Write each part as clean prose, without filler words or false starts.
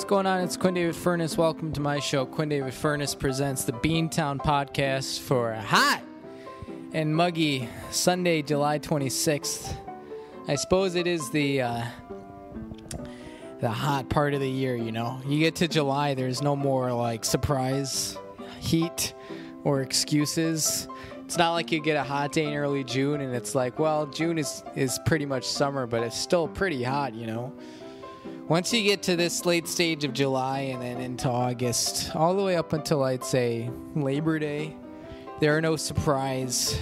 going on? It's Quinn David Furness. Welcome to my show. Quinn David Furness presents the Beantown podcast for a hot and muggy Sunday, July 26th. I suppose it is the hot part of the year, you know. You get to July, there's no more like surprise heat or excuses. It's not like you get a hot day in early June and it's like, well, June is pretty much summer, but it's still pretty hot, you know. Once you get to this late stage of July and then into August, all the way up until, I'd say, Labor Day, there are no surprise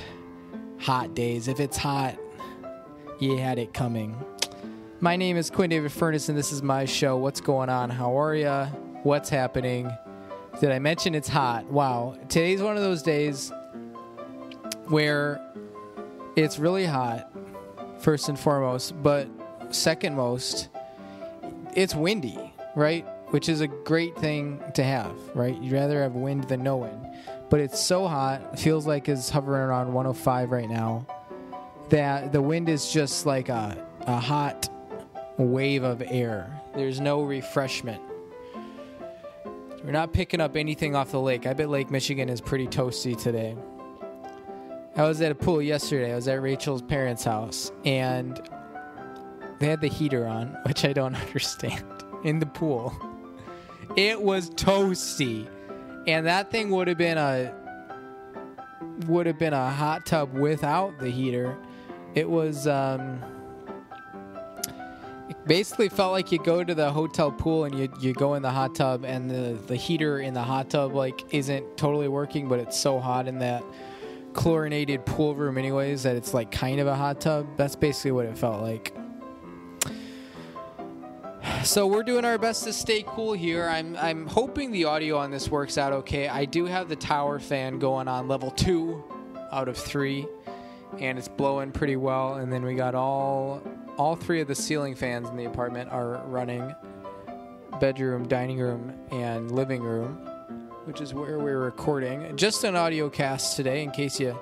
hot days. If it's hot, you had it coming. My name is Quinn David Furness, and this is my show. What's going on? How are ya? What's happening? Did I mention it's hot? Wow. Today's one of those days where it's really hot, first and foremost, but second most, it's windy, right? Which is a great thing to have, right? You'd rather have wind than no wind. But it's so hot, it feels like it's hovering around 105 right now, that the wind is just like a hot wave of air. There's no refreshment. We're not picking up anything off the lake. I bet Lake Michigan is pretty toasty today. I was at a pool yesterday. I was at Rachel's parents' house, and they had the heater on, which I don't understand, in the pool. It was toasty. And that thing would have been a hot tub without the heater. It was it basically felt like you go to the hotel pool and you go in the hot tub and the heater in the hot tub like isn't totally working, but it's so hot in that chlorinated pool room anyways that it's like kind of a hot tub. That's basically what it felt like. So we're doing our best to stay cool here. I'm hoping the audio on this works out okay. I do have the tower fan going on level 2 out of 3, and it's blowing pretty well. And then we got all 3 of the ceiling fans in the apartment are running. Bedroom, dining room, and living room, which is where we're recording. Just an audio cast today, in case you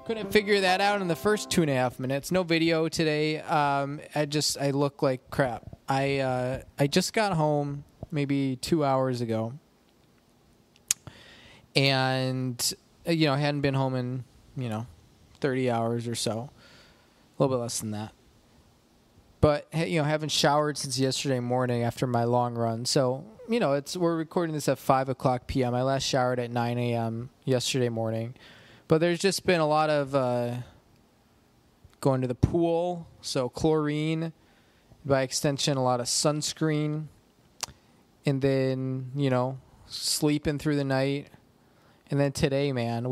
couldn't figure that out in the first 2.5 minutes. No video today. I look like crap. I just got home maybe 2 hours ago, and I hadn't been home in 30 hours or so, a little bit less than that. But haven't showered since yesterday morning after my long run. So we're recording this at 5:00 p.m. I last showered at 9 a.m. yesterday morning, but there's just been a lot of going to the pool, so chlorine. By extension, a lot of sunscreen, and then, sleeping through the night. And then today, man,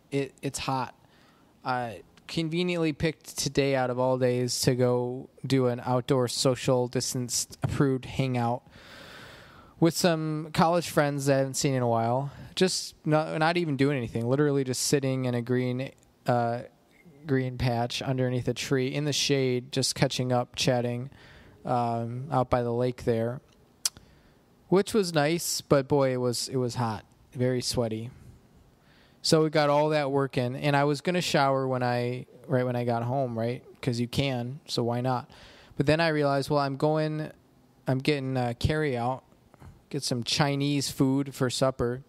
it's hot. Conveniently picked today out of all days to go do an outdoor social distance approved hangout with some college friends that I haven't seen in a while. Just not even doing anything, literally just sitting in a green patch underneath a tree in the shade, just catching up, chatting out by the lake there, which was nice, but boy, it was hot, very sweaty. So we got all that working, and I was going to shower when I got home, right? Because you can, so why not? But then I realized, well, I'm getting carry out, get some Chinese food for supper.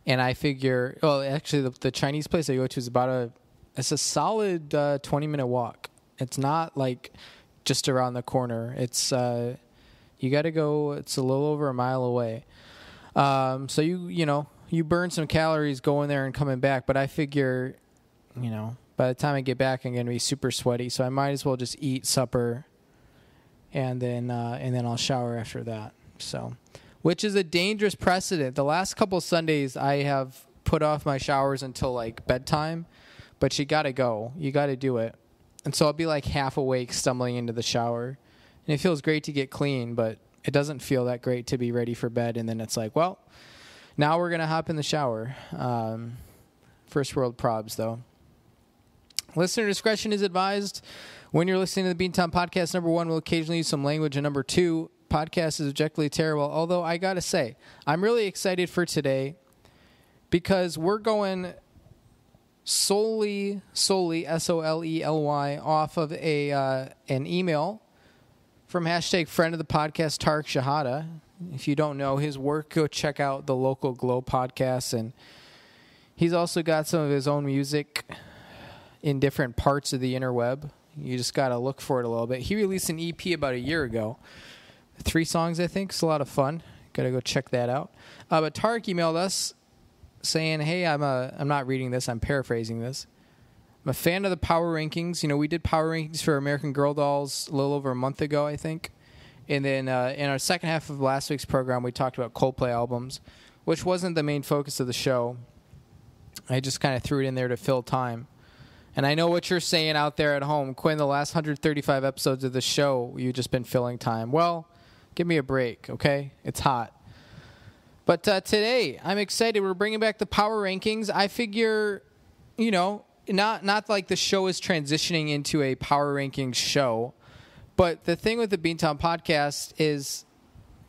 And I figure, well, actually, the Chinese place I go to is it's a solid 20-minute walk. It's not like just around the corner. It's you got to go. It's a little over a mile away. So you burn some calories going there and coming back. But I figure, by the time I get back, I'm going to be super sweaty. So I might as well just eat supper, and then I'll shower after that. So. Which is a dangerous precedent. The last couple of Sundays, I have put off my showers until like bedtime, but you got to go. You got to do it. And so I'll be like half awake stumbling into the shower. And it feels great to get clean, but it doesn't feel that great to be ready for bed. And then it's like, well, now we're going to hop in the shower. First world probs, though. Listener discretion is advised. When you're listening to the Beantown podcast, number 1, we'll occasionally use some language, and number 2, podcast is objectively terrible. Although I gotta say, I'm really excited for today because we're going solely SOLELY off of an email from hashtag friend of the podcast, Tarek Shahada. If you don't know his work, go check out the local Glow podcast. And he's also got some of his own music in different parts of the interweb. You just got to look for it a little bit. He released an EP about a year ago. 3 songs, I think. It's a lot of fun. Got to go check that out. But Tarek emailed us saying, hey, I'm not reading this. I'm paraphrasing this. I'm a fan of the Power Rankings. You know, we did Power Rankings for American Girl Dolls a little over a month ago, I think. And then in our second half of last week's program, we talked about Coldplay albums, which wasn't the main focus of the show. I just kind of threw it in there to fill time. And I know what you're saying out there at home. Quinn, the last 135 episodes of the show, you've just been filling time. Well, give me a break, okay? It's hot. But today, I'm excited. We're bringing back the Power Rankings. I figure, you know, not like the show is transitioning into a Power Rankings show. But the thing with the Beantown podcast is,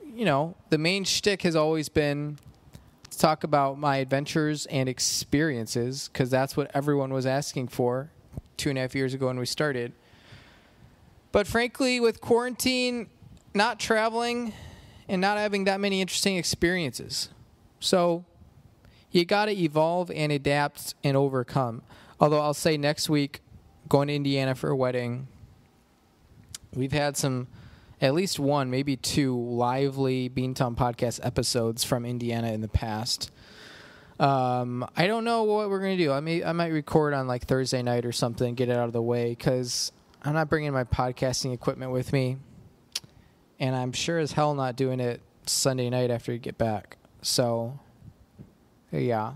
you know, the main shtick has always been to talk about my adventures and experiences, because that's what everyone was asking for 2.5 years ago when we started. But frankly, with quarantine, not traveling, and not having that many interesting experiences. So you got to evolve and adapt and overcome. Although I'll say next week, going to Indiana for a wedding, we've had at least 1, maybe 2 lively Beantown podcast episodes from Indiana in the past. I don't know what we're going to do. I might record on like Thursday night or something, get it out of the way, because I'm not bringing my podcasting equipment with me. And I'm sure as hell not doing it Sunday night after you get back. So, yeah.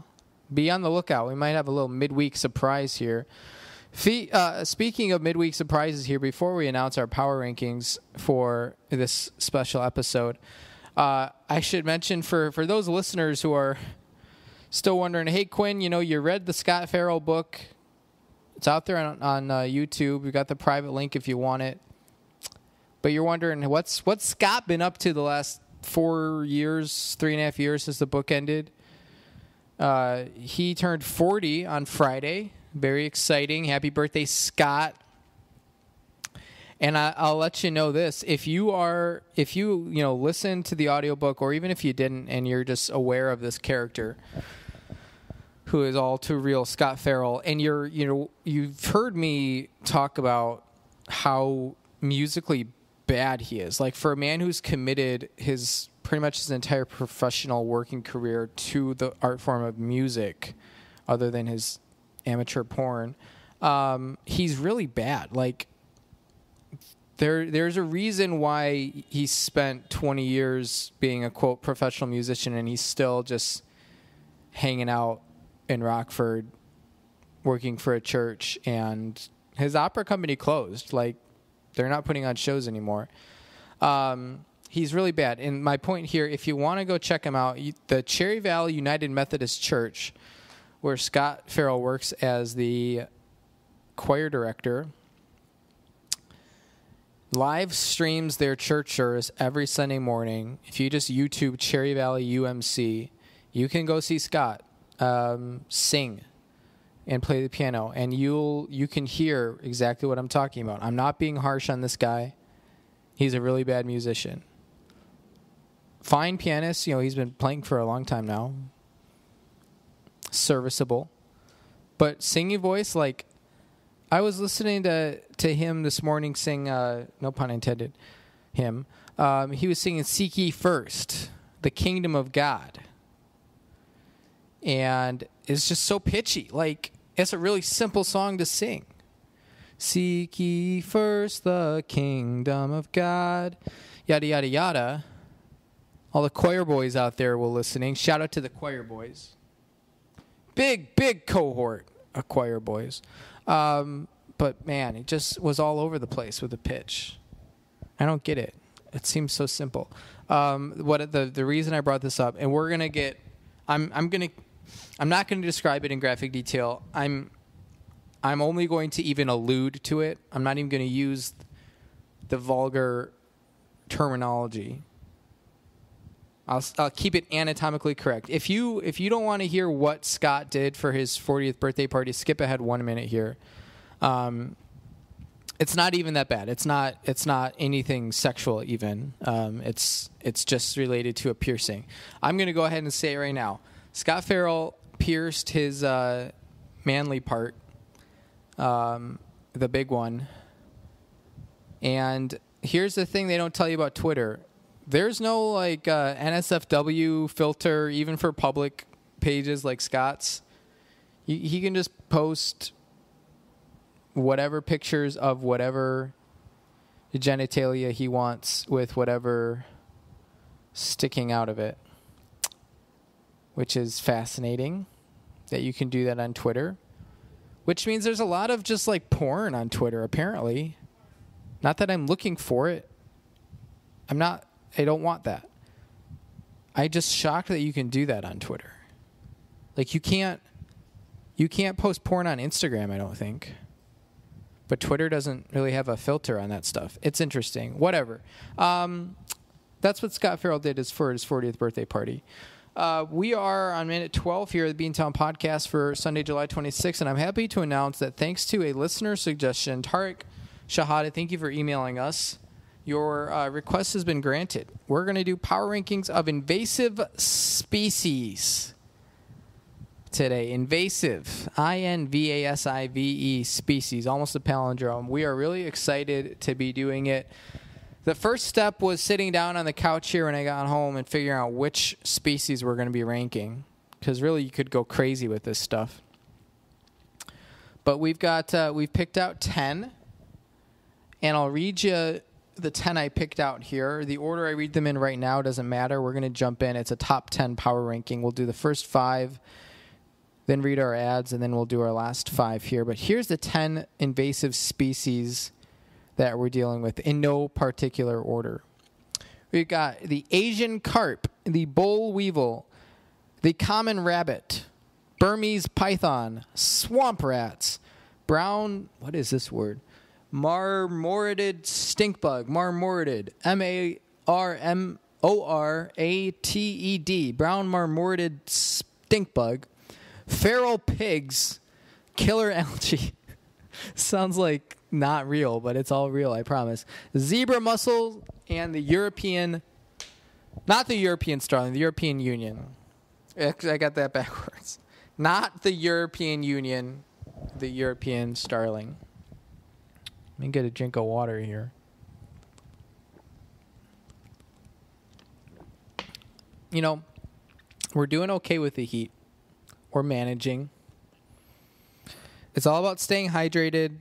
Be on the lookout. We might have a little midweek surprise here. Speaking of midweek surprises here, before we announce our Power Rankings for this special episode, I should mention for those listeners who are still wondering, hey, Quinn, you know, you read the Scott Farrell book. It's out there on YouTube. We've got the private link if you want it. But you're wondering, what's Scott been up to the last 4 years, 3.5 years since the book ended? He turned 40 on Friday. Very exciting. Happy birthday, Scott. And I'll let you know this. If you listen to the audiobook, or even if you didn't and you're just aware of this character who is all too real, Scott Farrell, and you've heard me talk about how musically bad he is. Like, for a man who's committed pretty much his entire professional working career to the art form of music, other than his amateur porn, he's really bad. Like, there's a reason why he spent 20 years being a, quote, professional musician, and he's still just hanging out in Rockford working for a church, and his opera company closed. Like, they're not putting on shows anymore. He's really bad. And my point here, if you want to go check him out, the Cherry Valley United Methodist Church, where Scott Farrell works as the choir director, live streams their church service every Sunday morning. If you just YouTube Cherry Valley UMC, you can go see Scott sing and play the piano, and you can hear exactly what I'm talking about. I'm not being harsh on this guy. He's a really bad musician. Fine pianist, he's been playing for a long time now. Serviceable. But singing voice, like, I was listening to him this morning sing, no pun intended, him. He was singing Seek Ye First, the Kingdom of God. And it's just so pitchy. Like, it's a really simple song to sing. Seek ye first the kingdom of God. Yada, yada, yada. All the choir boys out there were listening. Shout out to the choir boys. Big cohort of choir boys. But, man, it just was all over the place with the pitch. I don't get it. It seems so simple. The reason I brought this up, and we're going to get... I'm not going to describe it in graphic detail. I'm only going to even allude to it. I'm not even going to use the vulgar terminology. I'll keep it anatomically correct. If you don't want to hear what Scott did for his 40th birthday party, skip ahead 1 minute here. It's not even that bad. It's not anything sexual even. It's just related to a piercing. I'm going to go ahead and say it right now. Scott Farrell pierced his manly part, the big one. And here's the thing they don't tell you about Twitter. There's no like NSFW filter even for public pages like Scott's. He can just post whatever pictures of whatever genitalia he wants with whatever sticking out of it, which is fascinating that you can do that on Twitter, which means there's a lot of just like porn on Twitter apparently. Not that I'm looking for it. I don't want that. I'm just shocked that you can do that on Twitter. Like you can't post porn on Instagram, I don't think. But Twitter doesn't really have a filter on that stuff. It's interesting. Whatever. That's what Scott Farrell did for his 40th birthday party. We are on minute 12 here at the Beantown podcast for Sunday, July 26th, and I'm happy to announce that thanks to a listener suggestion, Tariq Shahada, thank you for emailing us. Your request has been granted. We're going to do power rankings of invasive species today. Invasive, INVASIVE species, almost a palindrome. We are really excited to be doing it. The first step was sitting down on the couch here when I got home and figuring out which species we're going to be ranking, because really you could go crazy with this stuff. But we've picked out 10, and I'll read you the 10 I picked out here. The order I read them in right now doesn't matter. We're going to jump in. It's a top 10 power ranking. We'll do the first 5, then read our ads, and then we'll do our last 5 here. But here's the 10 invasive species that we're dealing with in no particular order. We've got the Asian carp, the boll weevil, the common rabbit, Burmese python, swamp rats, brown, what is this word? Marmorated stink bug, marmorated, MARMORATED, brown marmorated stink bug, feral pigs, killer algae. Sounds like not real, but it's all real, I promise. Zebra mussel and the European, not the European Starling, the European Union. I got that backwards. Not the European Union, the European Starling. Let me get a drink of water here. You know, we're doing okay with the heat. We're managing. It's all about staying hydrated,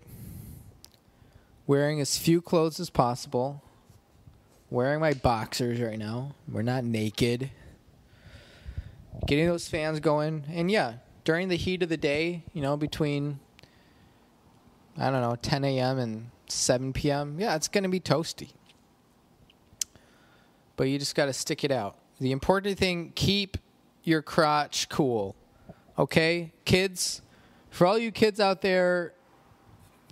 wearing as few clothes as possible, wearing my boxers right now. We're not naked. Getting those fans going. And yeah, during the heat of the day, you know, between, 10 a.m. and 7 p.m., yeah, it's going to be toasty. But you just got to stick it out. The important thing, keep your crotch cool. Okay, kids? For all you kids out there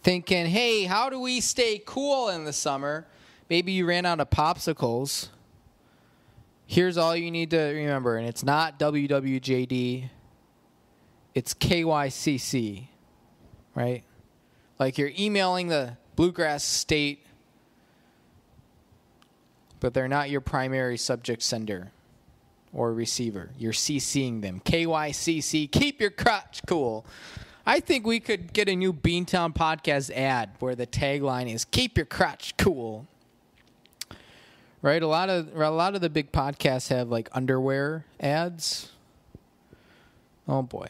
thinking, hey, how do we stay cool in the summer? Maybe you ran out of popsicles. Here's all you need to remember, and it's not WWJD. It's KYCC, right? Like you're emailing the Bluegrass State, but they're not your primary subject sender or receiver. You're CCing them. KYCC, keep your crotch cool. I think we could get a new Beantown podcast ad where the tagline is "Keep your crotch cool." Right? A lot of the big podcasts have like underwear ads. Oh boy.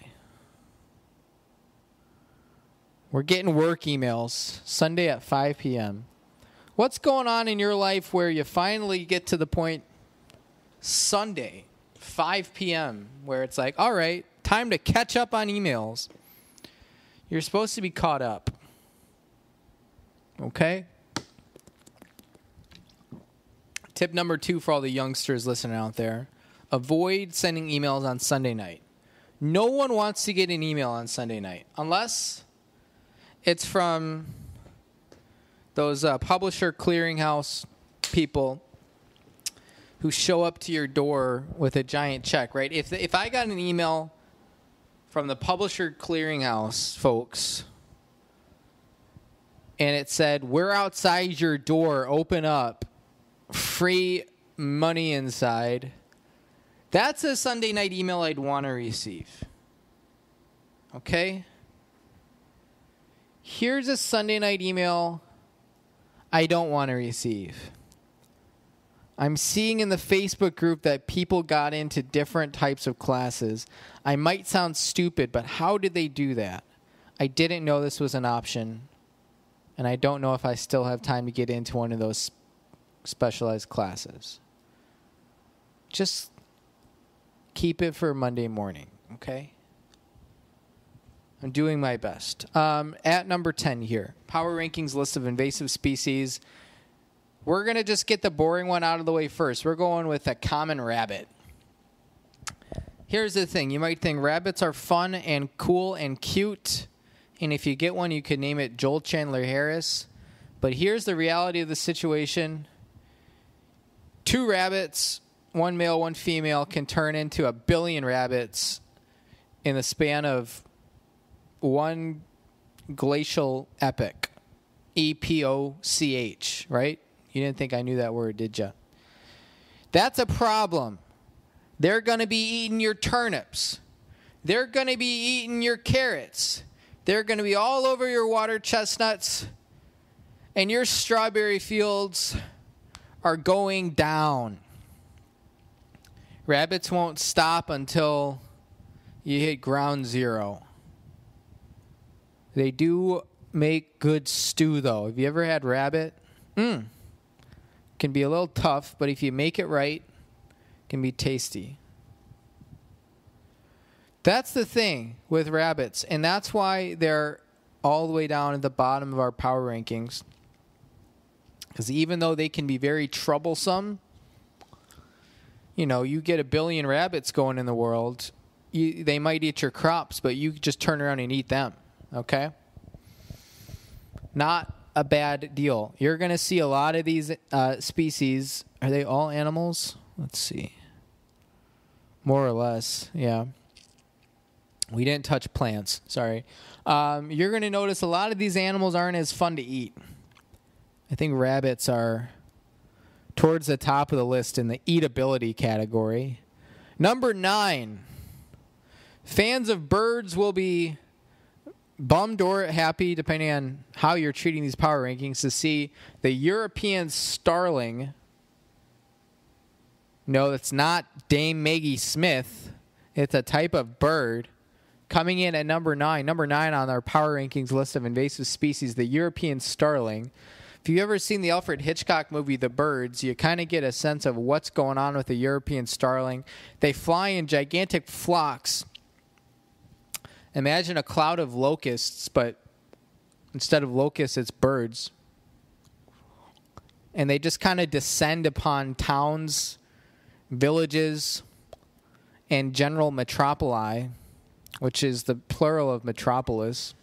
We're getting work emails Sunday at 5 p.m. What's going on in your life where you finally get to the point Sunday, 5 p.m., where it's like, all right, time to catch up on emails. You're supposed to be caught up. Okay? Tip number 2 for all the youngsters listening out there. Avoid sending emails on Sunday night. No one wants to get an email on Sunday night unless it's from those publisher clearinghouse people who show up to your door with a giant check, right? If I got an email from the publisher clearinghouse folks and it said, "We're outside your door. Open up. Free money inside." That's a Sunday night email I'd want to receive. Okay? Here's a Sunday night email I don't want to receive. I'm seeing in the Facebook group that people got into different types of classes. I might sound stupid, but how did they do that? I didn't know this was an option, and I don't know if I still have time to get into one of those specialized classes. Just keep it for Monday morning, okay? I'm doing my best. At number 10 here, Power Rankings list of invasive species. We're going to just get the boring one out of the way first. We're going with a common rabbit. Here's the thing. You might think rabbits are fun and cool and cute, and if you get one, you could name it Joel Chandler Harris. But here's the reality of the situation. 2 rabbits, 1 male, 1 female, can turn into 1 billion rabbits in the span of one glacial epoch. EPOCH, right? You didn't think I knew that word, did you? That's a problem. They're going to be eating your turnips. They're going to be eating your carrots. They're going to be all over your water chestnuts. And your strawberry fields are going down. Rabbits won't stop until you hit ground zero. They do make good stew, though. Have you ever had rabbit? Can be a little tough, but if you make it right, it can be tasty. That's the thing with rabbits, and that's why they're all the way down at the bottom of our power rankings. Because even though they can be very troublesome, you know, you get 1 billion rabbits going in the world, they might eat your crops, but you just turn around and eat them, okay? Not a bad deal. You're going to see a lot of these species. Are they all animals? Let's see. More or less, yeah. We didn't touch plants. Sorry. You're going to notice a lot of these animals aren't as fun to eat. I think rabbits are towards the top of the list in the eatability category. Number 9. Fans of birds will be bummed or happy, depending on how you're treating these power rankings, to see the European Starling. No, it's not Dame Maggie Smith. It's a type of bird coming in at number 9. Number 9 on our power rankings list of invasive species, the European Starling. If you've ever seen the Alfred Hitchcock movie, The Birds, you kind of get a sense of what's going on with the European Starling. They fly in gigantic flocks. Imagine a cloud of locusts, but instead of locusts, it's birds. And they just kind of descend upon towns, villages, and general metropoli, which is the plural of metropolis.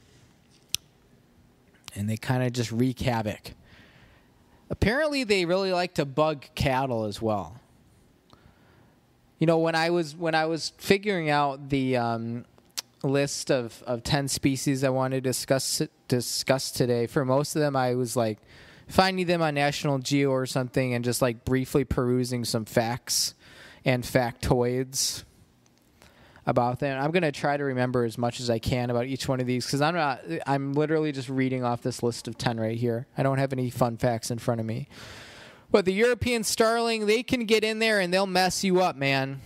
And they kind of just wreak havoc. Apparently, they really like to bug cattle as well. You know, when I was figuring out the list of 10 species I wanted to discuss today, for most of them I was like finding them on National Geo or something and just like briefly perusing some facts and factoids about them. I'm going to try to remember as much as I can about each one of these, because I'm literally just reading off this list of 10 right here. I don't have any fun facts in front of me. But the European Starling, they can get in there and they'll mess you up, man.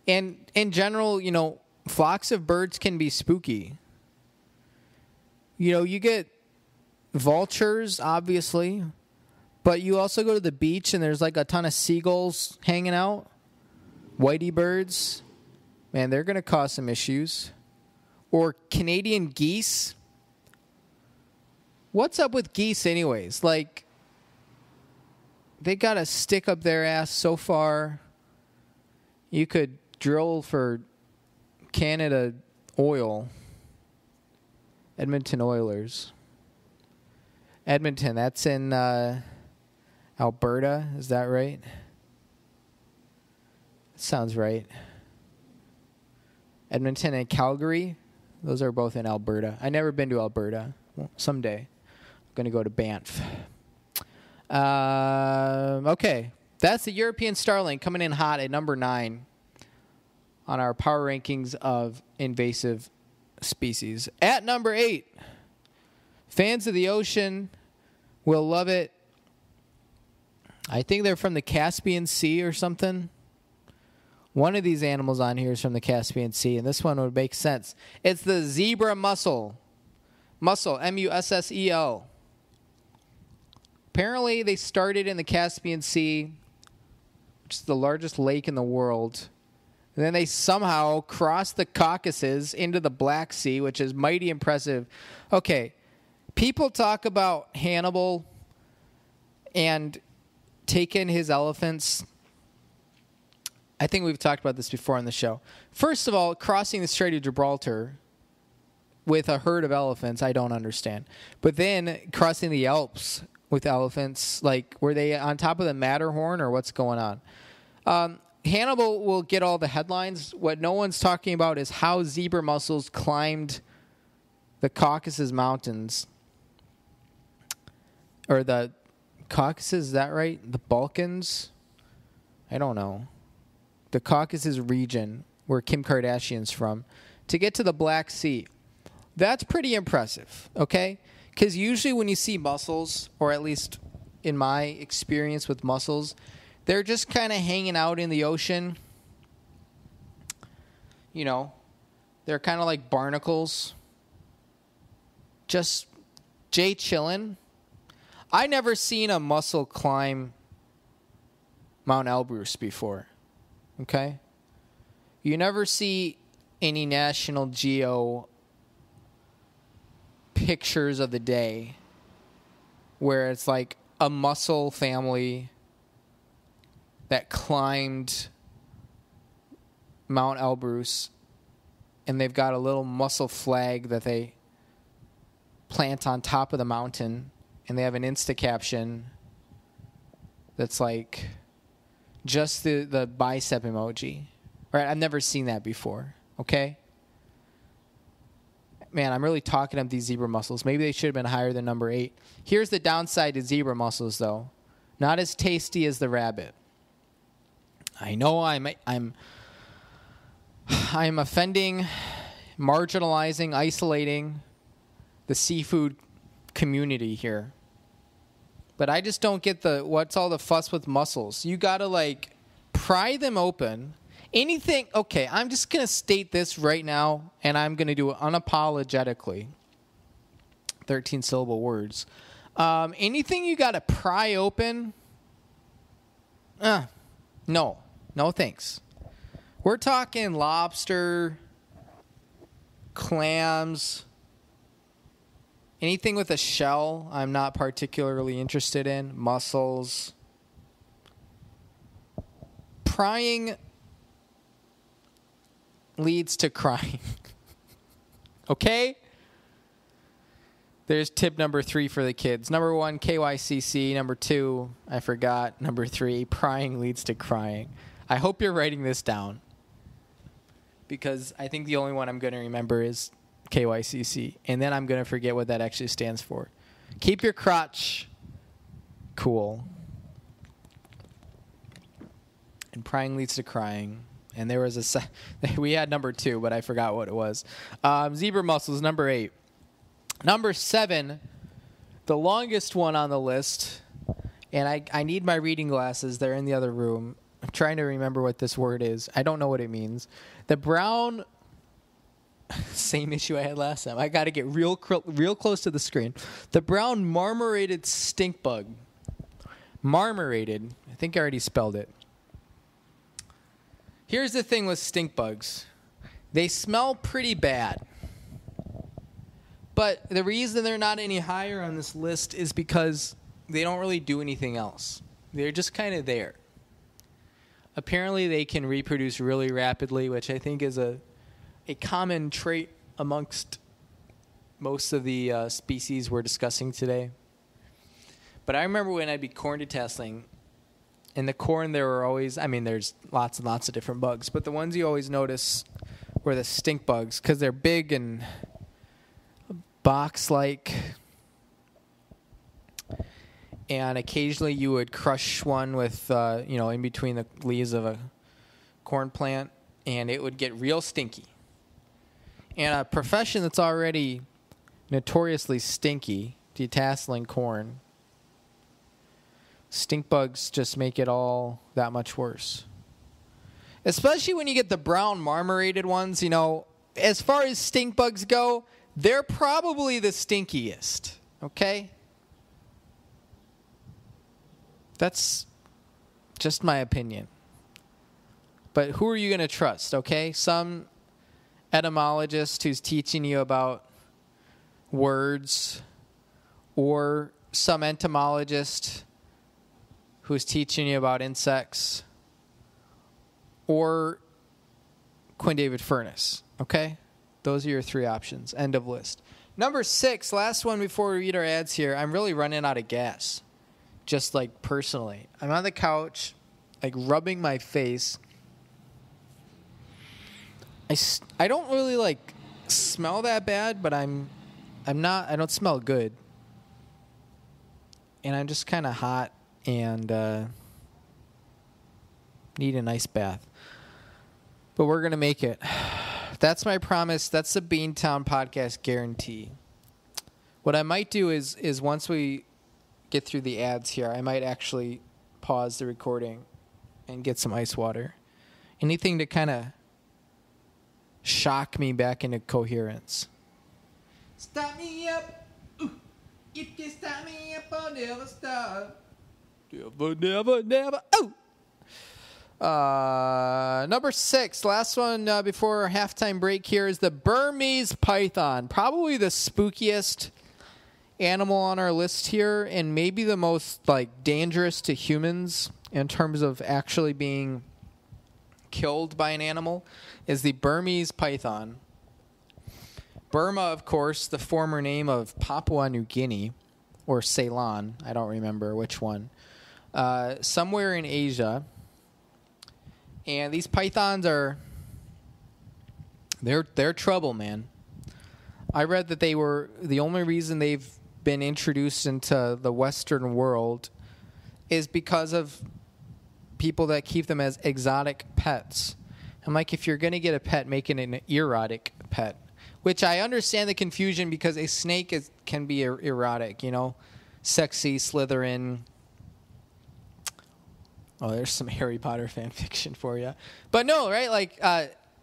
And in general, you know, flocks of birds can be spooky. You know, you get vultures, obviously, but you also go to the beach and there's like a ton of seagulls hanging out. Whitey birds, man, they're going to cause some issues. Or Canadian geese. What's up with geese anyways? Like, they got to stick up their ass so far. You could drill for Canada Oil. Edmonton Oilers. Edmonton, that's in Alberta, is that right? Sounds right. Edmonton and Calgary, those are both in Alberta. I've never been to Alberta. someday. I'm going to go to Banff. Okay. That's the European Starling coming in hot at number 9 on our power rankings of invasive species. At number 8, fans of the ocean will love it. I think they're from the Caspian Sea or something. One of these animals on here is from the Caspian Sea, and this one would make sense. It's the zebra mussel. Mussel, M-U-S-S-E-L. Apparently, they started in the Caspian Sea, which is the largest lake in the world. And then they somehow crossed the Caucasus into the Black Sea, which is mighty impressive. Okay, people talk about Hannibal and taking his elephants. I think we've talked about this before on the show. First of all, crossing the Strait of Gibraltar with a herd of elephants, I don't understand. But then crossing the Alps with elephants, like, were they on top of the Matterhorn or what's going on? Hannibal will get all the headlines. What no one's talking about is how zebra mussels climbed the Caucasus Mountains. Or the Caucasus, is that right? The Balkans? I don't know. The Caucasus region, where Kim Kardashian's from, to get to the Black Sea. That's pretty impressive, okay? Because usually when you see mussels, or at least in my experience with mussels, they're just kind of hanging out in the ocean. You know, they're kind of like barnacles. Just chillin'. I never seen a mussel climb Mount Elbrus before. Okay? You never see any National Geo pictures of the day where it's like a mussel family that climbed Mount Elbrus, and they've got a little mussel flag that they plant on top of the mountain, and they have an Insta caption that's like just the bicep emoji. Right? I've never seen that before. Okay? Man, I'm really talking up these zebra mussels. Maybe they should have been higher than number 8. Here's the downside to zebra mussels, though. Not as tasty as the rabbit. I know I'm offending, marginalizing, isolating the seafood community here. But I just don't get what's all the fuss with mussels. You got to, like, pry them open. Anything, okay, I'm just going to state this right now, and I'm going to do it unapologetically. 13-syllable words. Anything you got to pry open, no. No thanks. We're talking lobster, clams, anything with a shell I'm not particularly interested in, mussels. Prying leads to crying. Okay? There's tip number 3 for the kids. Number 1, KYCC. Number 2, I forgot. Number 3, prying leads to crying. I hope you're writing this down, because I think the only one I'm going to remember is KYCC, and then I'm going to forget what that actually stands for. Keep your crotch cool. And prying leads to crying. And there was we had number 2, but I forgot what it was. Zebra mussels, number 8. Number 7, the longest one on the list, and I need my reading glasses. They're in the other room. I'm trying to remember what this word is. I don't know what it means. The brown, same issue I had last time. I got to get real close to the screen. The brown marmorated stink bug. Marmorated. I think I already spelled it. Here's the thing with stink bugs. They smell pretty bad. But the reason they're not any higher on this list is because they don't really do anything else. They're just kind of there. Apparently, they can reproduce really rapidly, which I think is a common trait amongst most of the species we're discussing today. But I remember when I'd be corn detasseling, in the corn there were always, there's lots and lots of different bugs, but the ones you always notice were the stink bugs, because they're big and box-like. And occasionally you would crush one with, in between the leaves of a corn plant, and it would get real stinky. And a profession that's already notoriously stinky, detasseling corn, stink bugs just make it all that much worse. Especially when you get the brown marmorated ones, as far as stink bugs go, they're probably the stinkiest, okay? That's just my opinion. But who are you going to trust, okay? Some etymologist who's teaching you about words, or some entomologist who's teaching you about insects, or Quinn David Furness, okay? Those are your three options. End of list. Number 6, last one before we read our ads here. I'm really running out of gas. Just like personally, I'm on the couch, like rubbing my face. I don't really like smell that bad, but I don't smell good. And I'm just kind of hot and need an ice bath. But we're going to make it. That's my promise. That's the Beantown podcast guarantee. What I might do is once we get through the ads here, I might actually pause the recording and get some ice water. Anything to kind of shock me back into coherence. Stop me up. Ooh. If you stop me up, I'll never stop. Never. Oh! Number 6, last one before our halftime break here is the Burmese Python. Probably the spookiest animal on our list here, and maybe the most dangerous to humans in terms of actually being killed by an animal, is the Burmese Python. Burma, of course, the former name of Papua New Guinea, or Ceylon, I don't remember which one, somewhere in Asia. And these pythons they're trouble, man. I read that they were the only reason they've been introduced into the Western world is because of people that keep them as exotic pets. I'm like, if you're going to get a pet, make it an erotic pet. Which I understand the confusion because a snake can be erotic, sexy, Slytherin. Oh, there's some Harry Potter fan fiction for you. But no, right?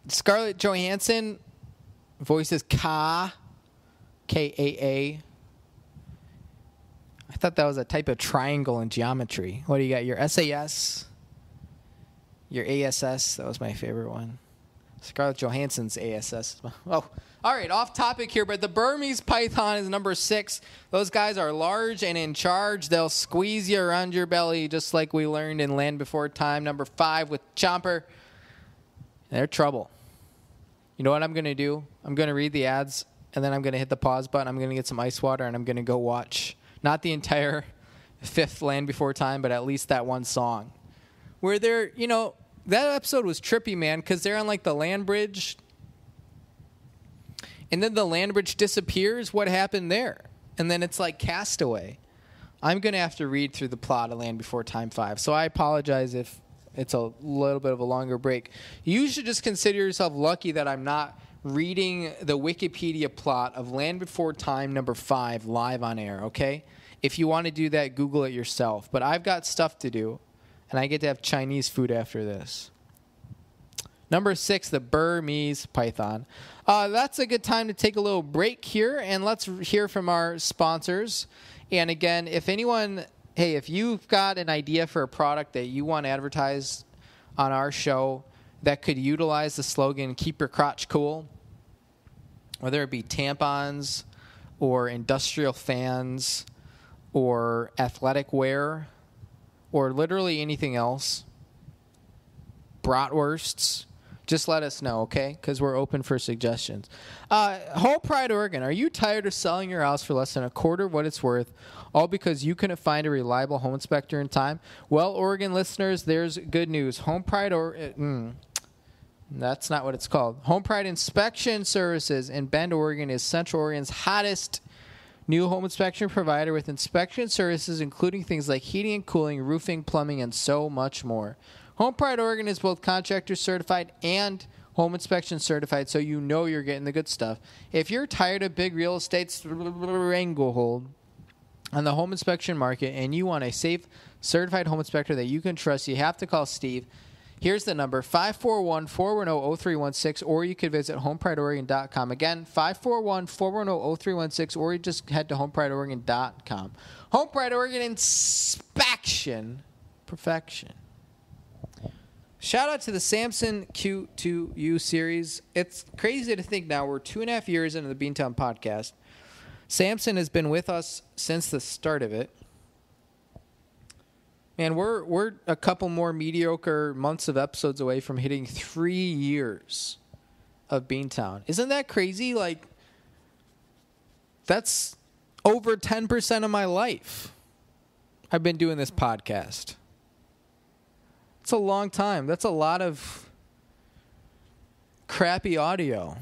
Scarlett Johansson voices Kaa, Kaa. I thought that was a type of triangle in geometry. What do you got? Your SAS? Your ASS? That was my favorite one. Scarlett Johansson's ASS. Oh, all right, off topic here, but the Burmese Python is number 6. Those guys are large and in charge. They'll squeeze you around your belly just like we learned in Land Before Time. Number 5 with Chomper. They're trouble. You know what I'm going to do? I'm going to read the ads, and then I'm going to hit the pause button. I'm going to get some ice water, and I'm going to go watch, not the entire 5th Land Before Time, but at least that one song. Where they're, that episode was trippy, man, because they're on, the land bridge. And then the land bridge disappears. What happened there? And then it's like Castaway. I'm going to have to read through the plot of Land Before Time 5. So I apologize if it's a little bit of a longer break. You should just consider yourself lucky that I'm not reading the Wikipedia plot of Land Before Time number 5 live on air, okay? If you want to do that, Google it yourself. But I've got stuff to do, and I get to have Chinese food after this. Number 6, the Burmese Python. That's a good time to take a little break here, and let's hear from our sponsors. And again, if you've got an idea for a product that you want advertised on our show that could utilize the slogan, keep your crotch cool, whether it be tampons or industrial fans or athletic wear or literally anything else, bratwursts, just let us know, okay? Because we're open for suggestions. Whole Pride, Oregon. Are you tired of selling your house for less than a quarter of what it's worth, all because you couldn't find a reliable home inspector in time? Well, Oregon listeners, there's good news. Home Pride, That's not what it's called. Home Pride Inspection Services in Bend, Oregon is Central Oregon's hottest new home inspection provider with inspection services including things like heating and cooling, roofing, plumbing, and so much more. Home Pride Oregon is both contractor certified and home inspection certified, so you know you're getting the good stuff. If you're tired of big real estate stranglehold on the home inspection market and you want a safe, certified home inspector that you can trust, you have to call Steve. Here's the number, 541-410-0316, or you could visit homeprideoregon.com. Again, 541-410-0316, or you just head to homeprideoregon.com. Home Pride Oregon Inspection Perfection. Shout out to the Samson Q2U series. It's crazy to think now we're 2.5 years into the Beantown podcast. Samson has been with us since the start of it. And we're a couple more mediocre months of episodes away from hitting 3 years of Beantown. Isn't that crazy? Like, that's over 10% of my life. I've been doing this podcast. It's a long time. That's a lot of crappy audio,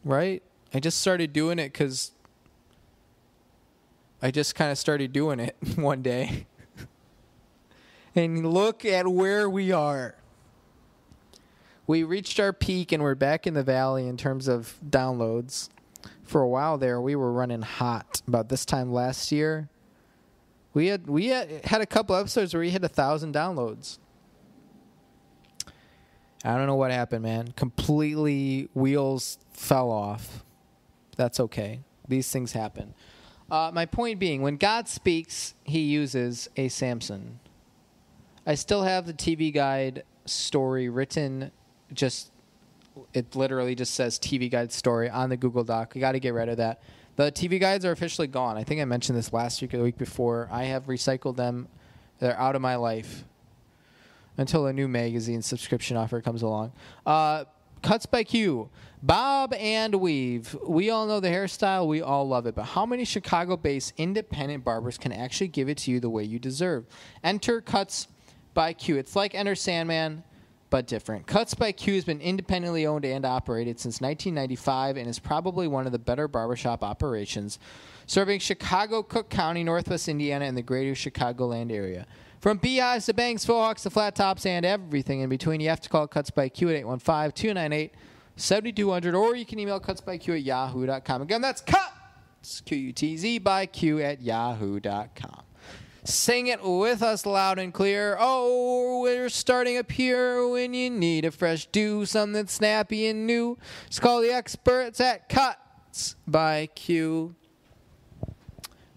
right? I just started doing it because I just kind of started doing it one day. And look at where we are. We reached our peak and we're back in the valley in terms of downloads. For a while there, we were running hot. About this time last year, we had a couple episodes where we hit 1,000 downloads. I don't know what happened, man. Completely wheels fell off. That's okay. These things happen. My point being, when God speaks, he uses a Samson. I still have the TV Guide story written, it literally just says TV Guide story on the Google Doc. We got to get rid of that. The TV Guides are officially gone. I think I mentioned this last week or the week before. I have recycled them. They're out of my life until a new magazine subscription offer comes along. Cuts by Q. Bob and weave. We all know the hairstyle. We all love it. But how many Chicago-based independent barbers can actually give it to you the way you deserve? Enter Cuts by Q. It's like Enter Sandman, but different. Cuts by Q has been independently owned and operated since 1995 and is probably one of the better barbershop operations, serving Chicago, Cook County, Northwest Indiana, and the greater Chicagoland area. From beehives to bangs, faux hawks to flat tops, and everything in between, you have to call Cuts by Q at 815-298-7200, or you can email cutsbyq@yahoo.com. Again, that's Cuts, Q-U-T-Z, by Q at yahoo.com. Sing it with us loud and clear. Oh, we're starting up here when you need a fresh do, something that's snappy and new. Just call the experts at Cuts by Q.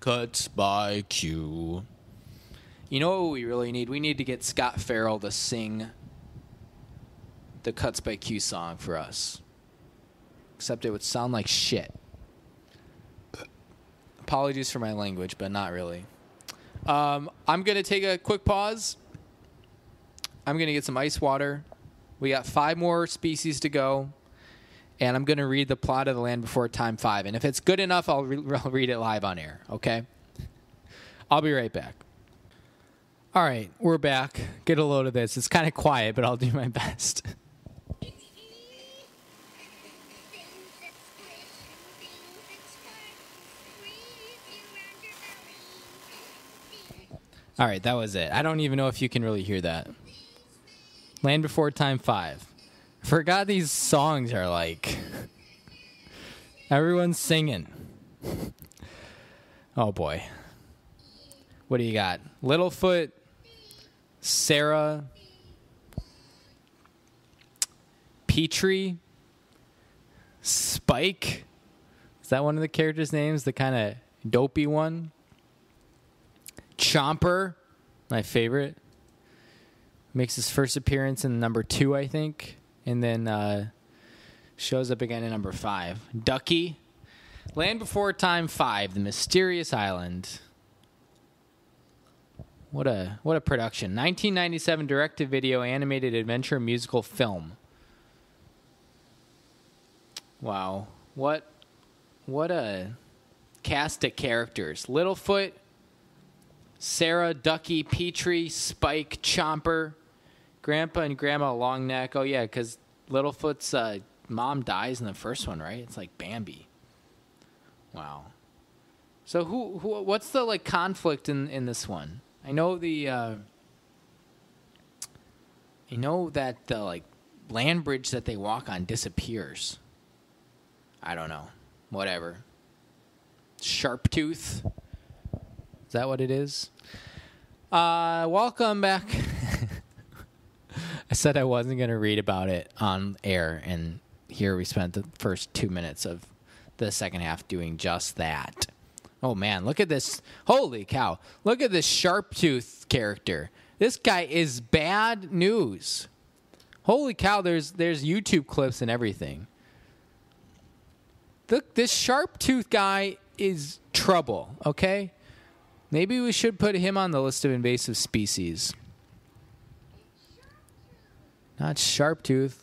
Cuts by Q. You know what we really need? We need to get Scott Farrell to sing the Cuts by Q song for us. Except it would sound like shit. Apologies for my language, but not really. I'm going to take a quick pause. I'm going to get some ice water. We got 5 more species to go. And I'm going to read the plot of The Land Before Time 5. And if it's good enough, I'll read it live on air, okay? I'll be right back. All right, we're back. Get a load of this. It's kind of quiet, but I'll do my best. All right, that was it. I don't even know if you can really hear that. Land Before Time 5. I forgot these songs are like... Everyone's singing. Oh, boy. What do you got? Littlefoot, Sarah, Petrie, Spike. Is that one of the characters' names? The kind of dopey one? Chomper, my favorite. Makes his first appearance in number 2, I think. And then shows up again in number 5. Ducky. Land Before Time 5, The Mysterious Island. What a production. 1997 direct-to-video animated adventure musical film. Wow. What a cast of characters. Littlefoot, Sarah, Ducky, Petrie, Spike, Chomper, Grandpa and Grandma Longneck. Oh, yeah, because Littlefoot's mom dies in the first one, right? It's like Bambi. Wow. So who what's the like conflict in this one? I know that the like land bridge that they walk on disappears. I don't know. Whatever. Sharptooth. Is that what it is? Welcome back. I said I wasn't going to read about it on air, and here we spent the first 2 minutes of the second half doing just that. Oh, man, look at this. Holy cow. Look at this Sharptooth character. This guy is bad news. Holy cow, there's YouTube clips and everything. Look, this Sharptooth guy is trouble, okay? Maybe we should put him on the list of invasive species. Not Sharptooth.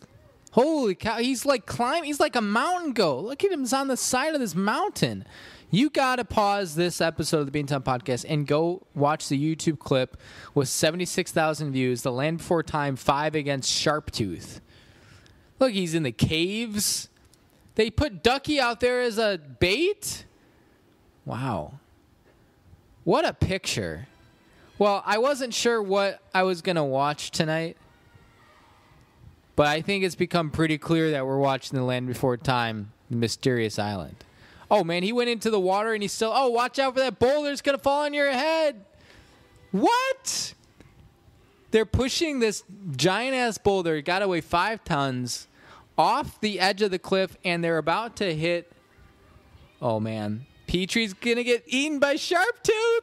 Holy cow, he's like he's like a mountain goat. Look at him, he's on the side of this mountain. You got to pause this episode of the Beantown podcast and go watch the YouTube clip with 76,000 views, The Land Before Time 5 against Sharptooth. Look, he's in the caves. They put Ducky out there as a bait? Wow. What a picture. Well, I wasn't sure what I was going to watch tonight, but I think it's become pretty clear that we're watching The Land Before Time, The Mysterious Island. Oh, man, he went into the water and he's still... Oh, watch out for that boulder. It's going to fall on your head. What? They're pushing this giant-ass boulder. It got to weigh 5 tons off the edge of the cliff, and they're about to hit... Oh, man. Petrie's going to get eaten by Sharptooth.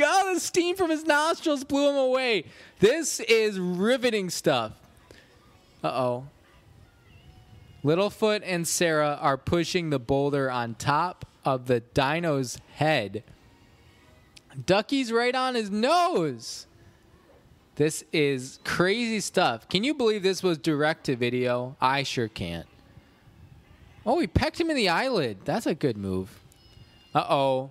Oh, the steam from his nostrils blew him away. This is riveting stuff. Uh-oh. Littlefoot and Sarah are pushing the boulder on top of the dino's head. Ducky's right on his nose. This is crazy stuff. Can you believe this was direct to video? I sure can't. Oh, he pecked him in the eyelid. That's a good move. Uh-oh.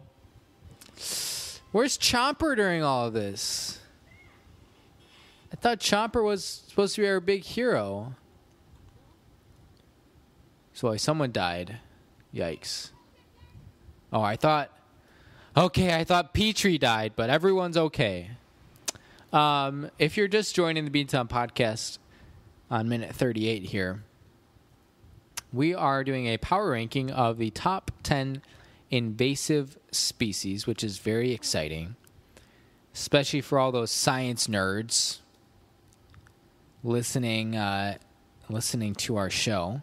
Where's Chomper during all of this? I thought Chomper was supposed to be our big hero. So someone died. Yikes. Oh, I thought Petrie died, but everyone's okay. If you're just joining the Beantown podcast on minute 38 here, we are doing a power ranking of the top 10 invasive species, which is very exciting, especially for all those science nerds listening to our show.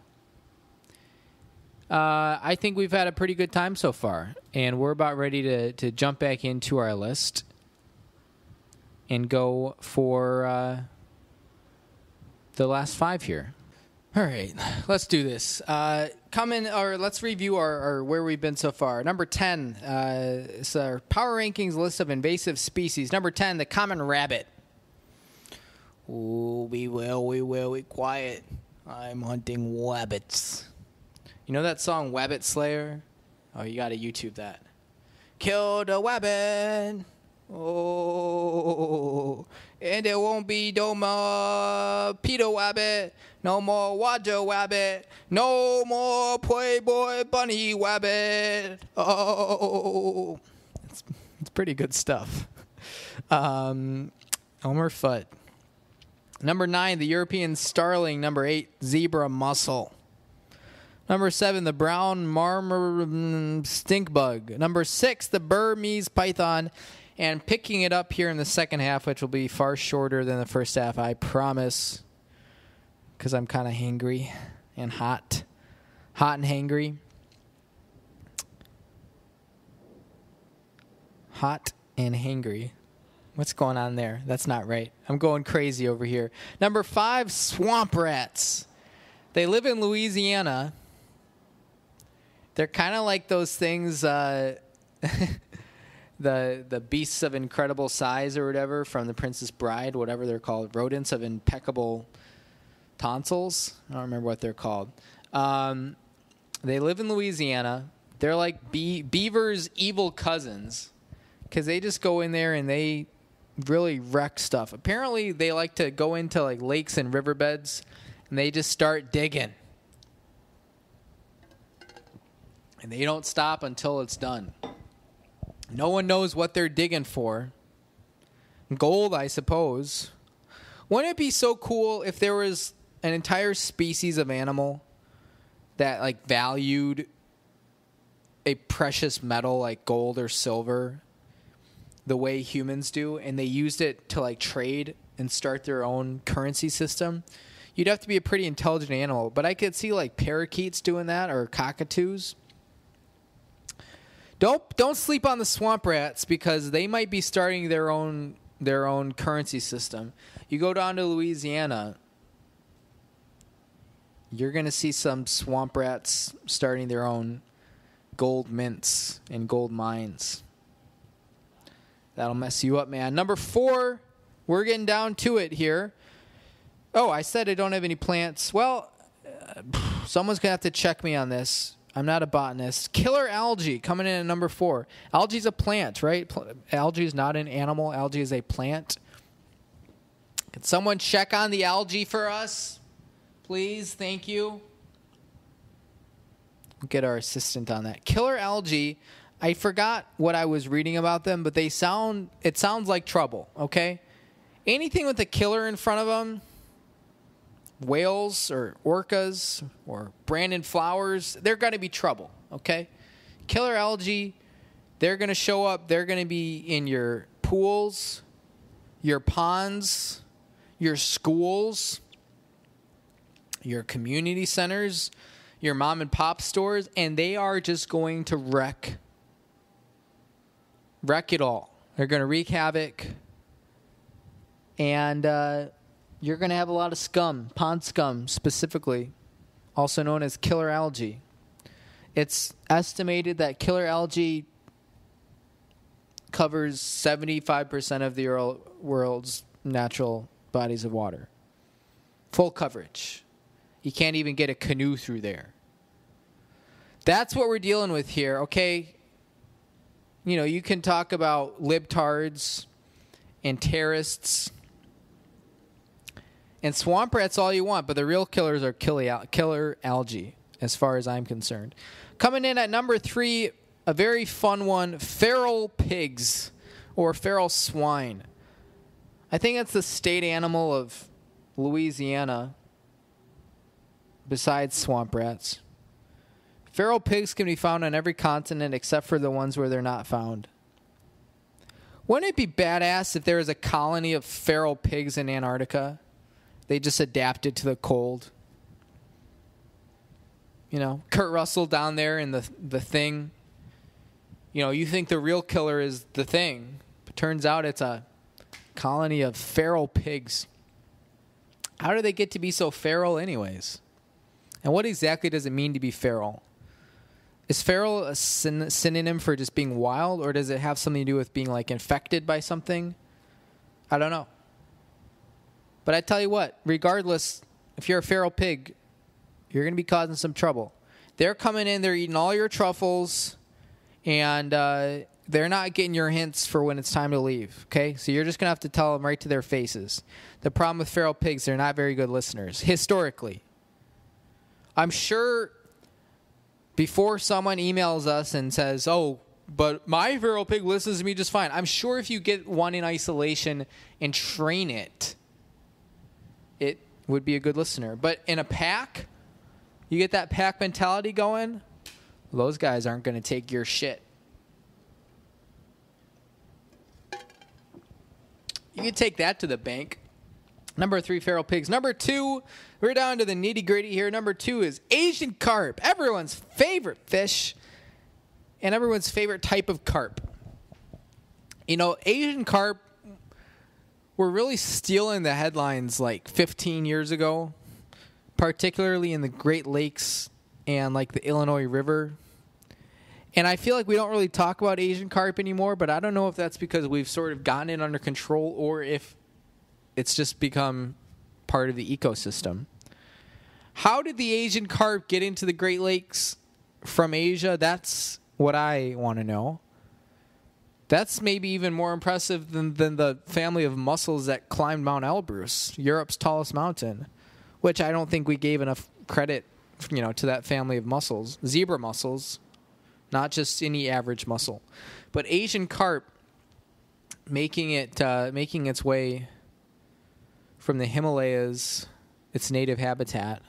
I think we've had a pretty good time so far, and we're about ready to jump back into our list and go for the last 5 here. All right, let's do this. Let's review our where we've been so far. Number 10 is our power rankings list of invasive species. Number 10, the common rabbit. Ooh, be quiet. I'm hunting wabbits. You know that song, Wabbit Slayer? Oh, you got to YouTube that. Kill the wabbit. Oh, and there won't be no more Peter Wabbit, no more Water Wabbit, no more Playboy Bunny Wabbit. Oh, it's pretty good stuff. Elmer Fudd. Number 9, the European Starling. Number 8, Zebra Mussel. Number 7, the brown marmor stink bug. Number 6, the Burmese Python. And picking it up here in the second half, which will be far shorter than the first half, I promise, because I'm kind of hangry and hot and hangry. Hot and hangry. What's going on there? That's not right. I'm going crazy over here. Number 5, swamp rats. They live in Louisiana. They're kind of like those things... The beasts of incredible size or whatever from The Princess Bride, whatever they're called, rodents of impeccable tonsils. I don't remember what they're called. They live in Louisiana. They're like beavers' evil cousins because they just go in there and they really wreck stuff. Apparently, they like to go into like lakes and riverbeds and they just start digging. And they don't stop until it's done. No one knows what they're digging for. Gold, I suppose. Wouldn't it be so cool if there was an entire species of animal that like valued a precious metal like gold or silver the way humans do, and they used it to like trade and start their own currency system? You'd have to be a pretty intelligent animal, but I could see like parakeets doing that, or cockatoos. Don't sleep on the swamp rats, because they might be starting their own currency system. You go down to Louisiana, you're going to see some swamp rats starting their own gold mints and gold mines. That'll mess you up, man. Number 4, we're getting down to it here. Oh, I said I don't have any plants. Well, someone's going to have to check me on this. I'm not a botanist. Killer algae coming in at number 4. Algae's a plant, right? Algae is not an animal. Algae is a plant. Can someone check on the algae for us? Please, thank you. We'll get our assistant on that. Killer algae, I forgot what I was reading about them, but it sounds like trouble, okay? Anything with a killer in front of them, whales or orcas or Brandon flowers, they're going to be trouble, okay? Killer algae, they're going to show up. They're going to be in your pools, your ponds, your schools, your community centers, your mom and pop stores, and they are just going to wreck it all. They're going to wreak havoc, and you're going to have a lot of scum, pond scum specifically, also known as killer algae. It's estimated that killer algae covers 75% of the world's natural bodies of water. Full coverage. You can't even get a canoe through there. That's what we're dealing with here, okay? You know, you can talk about libtards and terrorists and swamp rats all you want, but the real killers are killer algae, as far as I'm concerned. Coming in at number 3, a very fun one, feral pigs or feral swine. I think that's the state animal of Louisiana, besides swamp rats. Feral pigs can be found on every continent except for the ones where they're not found. Wouldn't it be badass if there was a colony of feral pigs in Antarctica? They just adapted to the cold. You know, Kurt Russell down there in the Thing. You know, you think the real killer is the Thing, but turns out it's a colony of feral pigs. How do they get to be so feral anyways? And what exactly does it mean to be feral? Is feral a synonym for just being wild, or does it have something to do with being like infected by something? I don't know. But I tell you what, regardless, if you're a feral pig, you're going to be causing some trouble. They're coming in, they're eating all your truffles, and they're not getting your hints for when it's time to leave, okay? So you're just going to have to tell them right to their faces. The problem with feral pigs, they're not very good listeners, historically. I'm sure before someone emails us and says, oh, but my feral pig listens to me just fine. I'm sure if you get one in isolation and train it, it would be a good listener. But in a pack, you get that pack mentality going, those guys aren't going to take your shit. You can take that to the bank. Number 3, feral pigs. Number 2, we're down to the nitty-gritty here. Number 2 is Asian carp, everyone's favorite fish and everyone's favorite type of carp. You know, Asian carp were really stealing the headlines like 15 years ago, particularly in the Great Lakes and like the Illinois River. And I feel like we don't really talk about Asian carp anymore, but I don't know if that's because we've sort of gotten it under control or if it's just become part of the ecosystem. How did the Asian carp get into the Great Lakes from Asia? That's what I want to know. That's maybe even more impressive than the family of mussels that climbed Mount Elbrus, Europe's tallest mountain. which I don't think we gave enough credit, to that family of mussels. Zebra mussels, not just any average mussel, but Asian carp making its way from the Himalayas, its native habitat,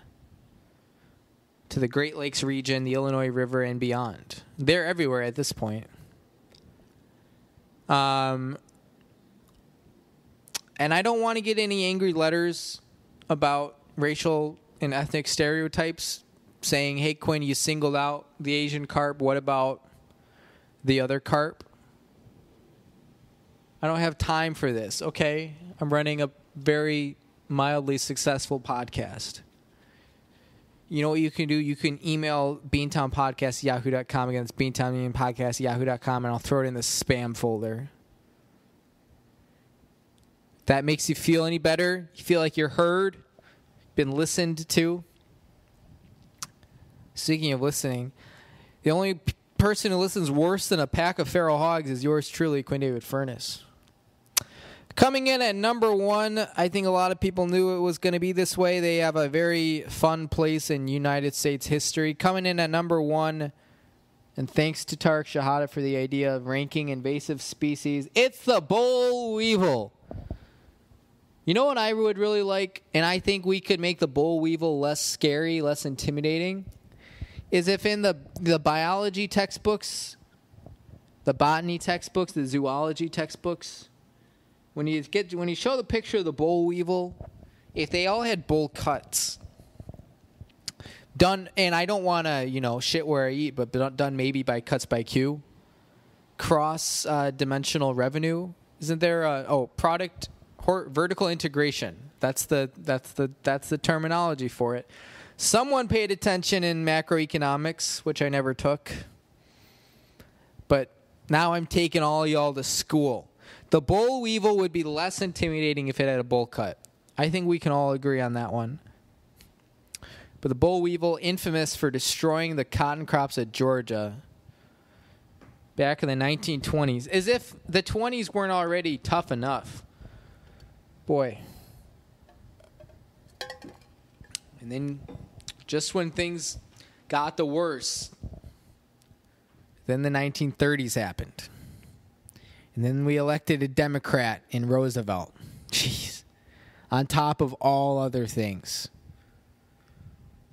to the Great Lakes region, the Illinois River, and beyond. They're everywhere at this point. And I don't want to get any angry letters about racial and ethnic stereotypes saying, hey, Quinn, you singled out the Asian carp. What about the other carp? I don't have time for this, okay? I'm running a very mildly successful podcast. You know what you can do? You can email beantownpodcast@yahoo.com. Again, it's beantownpodcast@yahoo.com, and I'll throw it in the spam folder. If that makes you feel any better, you feel like you're heard, been listened to. Speaking of listening, the only person who listens worse than a pack of feral hogs is yours truly, Quinn David Furness. Coming in at number 1, I think a lot of people knew it was going to be this way. They have a very fun place in United States history. Coming in at number 1, and thanks to Tarek Shahada for the idea of ranking invasive species, it's the boll weevil. You know what I would really like, and I think we could make the boll weevil less scary, less intimidating, is if in the biology textbooks, the botany textbooks, the zoology textbooks, when you show the picture of the boll weevil, if they all had boll cuts done, and I don't want to shit where I eat, but done maybe by cuts by Q, cross dimensional revenue. Isn't there product vertical integration? That's the terminology for it. Someone paid attention in macroeconomics, which I never took, but now I'm taking all y'all to school. The boll weevil would be less intimidating if it had a boll cut. I think we can all agree on that one. But the boll weevil, infamous for destroying the cotton crops of Georgia back in the 1920s, as if the 20s weren't already tough enough. Boy. And then just when things got the worst, then the 1930s happened. And then we elected a Democrat in Roosevelt. Jeez. On top of all other things.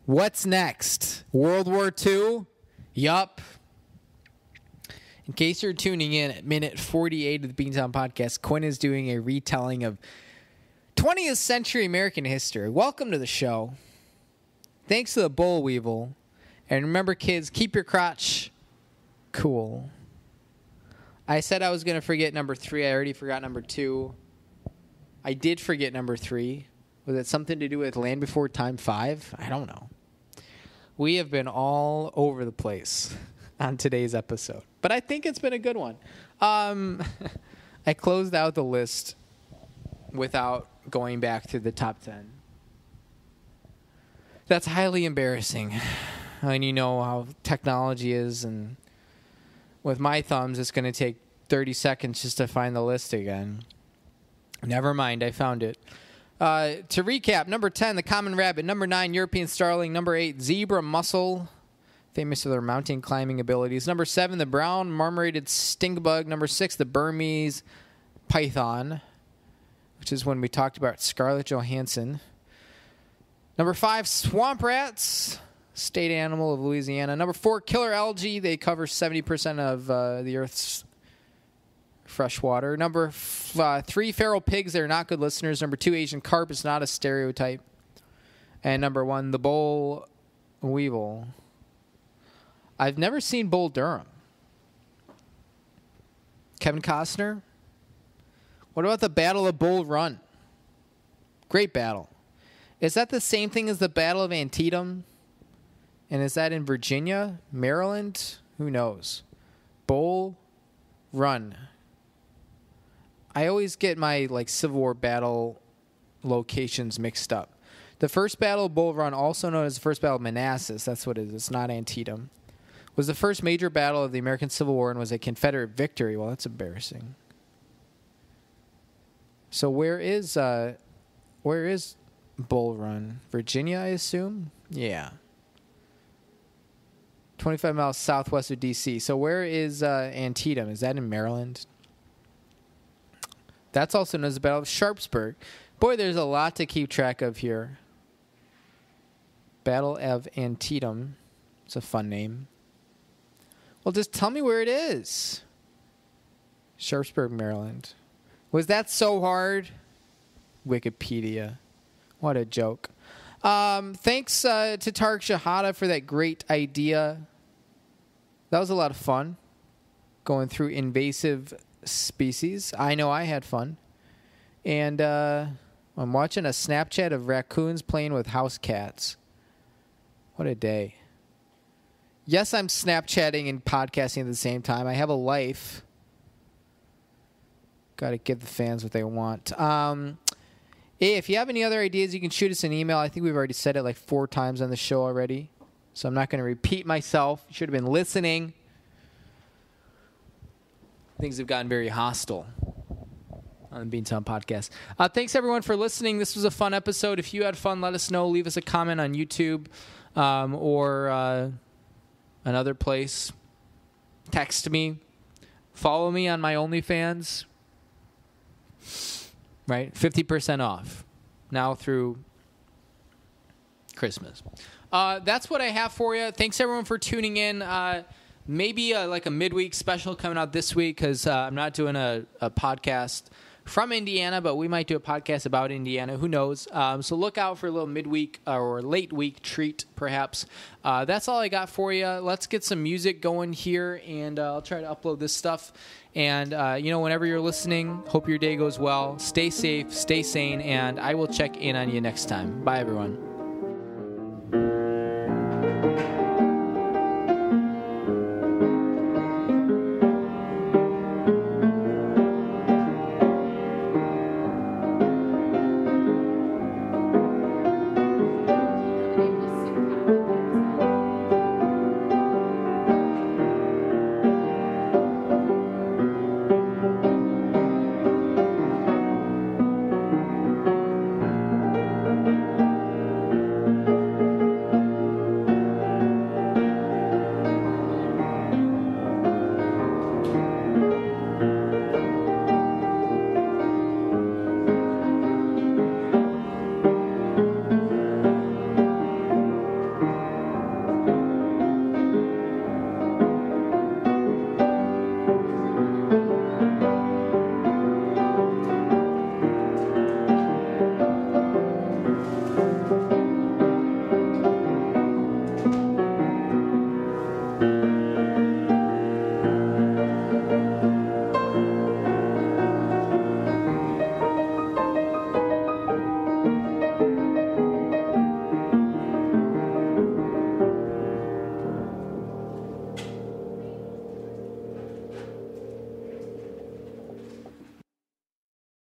What's next? World War II? Yup. In case you're tuning in at minute 48 of the Beantown Podcast, Quinn is doing a retelling of 20th century American history. Welcome to the show. Thanks to the boll weevil. And remember, kids, keep your crotch cool. I said I was going to forget number 3. I already forgot number 2. I did forget number 3. Was it something to do with Land Before Time 5? I don't know. We have been all over the place on today's episode, but I think it's been a good one. I closed out the list without going back to the top 10. That's highly embarrassing. And you know how technology is, and with my thumbs, it's going to take 30 seconds just to find the list again. Never mind, I found it. To recap, number 10, the common rabbit. Number 9, European Starling. Number 8, zebra mussel, famous for their mountain climbing abilities. Number 7, the brown marmorated stink bug. Number 6, the Burmese Python, which is when we talked about Scarlett Johansson. Number 5, swamp rats, state animal of Louisiana. Number 4, killer algae. They cover 70% of the Earth's fresh water. Number 3, feral pigs. They're not good listeners. Number 2, Asian carp is not a stereotype. And number 1, the boll weevil. I've never seen Bull Durham. Kevin Costner. What about the Battle of Bull Run? Great battle. Is that the same thing as the Battle of Antietam? And is that in Virginia? Maryland? Who knows? Bull Run. I always get my Civil War battle locations mixed up. The first Battle of Bull Run, also known as the First Battle of Manassas, that's what it is, it's not Antietam, was the first major battle of the American Civil War and was a Confederate victory. Well, that's embarrassing. So where is Bull Run? Virginia, I assume? Yeah. 25 miles southwest of D.C. So where is Antietam? Is that in Maryland? That's also known as the Battle of Sharpsburg. Boy, there's a lot to keep track of here. Battle of Antietam. It's a fun name. Well, just tell me where it is. Sharpsburg, Maryland. Was that so hard? Wikipedia. What a joke. Thanks to Tarek Shahada for that great idea. That was a lot of fun. Going through invasive species. I know I had fun. And I'm watching a Snapchat of raccoons playing with house cats. What a day. Yes, I'm Snapchatting and podcasting at the same time. I have a life. Got to give the fans what they want. Hey, if you have any other ideas, you can shoot us an email. I think we've already said it like 4 times on the show already. So I'm not going to repeat myself. You should have been listening. Things have gotten very hostile on the Beantown podcast. Thanks, everyone, for listening. This was a fun episode. If you had fun, let us know. Leave us a comment on YouTube or another place. Text me. Follow me on my OnlyFans. Right? 50% off now through Christmas. That's what I have for you. Thanks, everyone, for tuning in. Maybe like a midweek special coming out this week because I'm not doing a podcast from Indiana, but we might do a podcast about Indiana. Who knows? So look out for a little midweek or late week treat, perhaps. That's all I got for you. Let's get some music going here, and I'll try to upload this stuff. And, whenever you're listening, hope your day goes well. Stay safe, stay sane, and I will check in on you next time. Bye, everyone.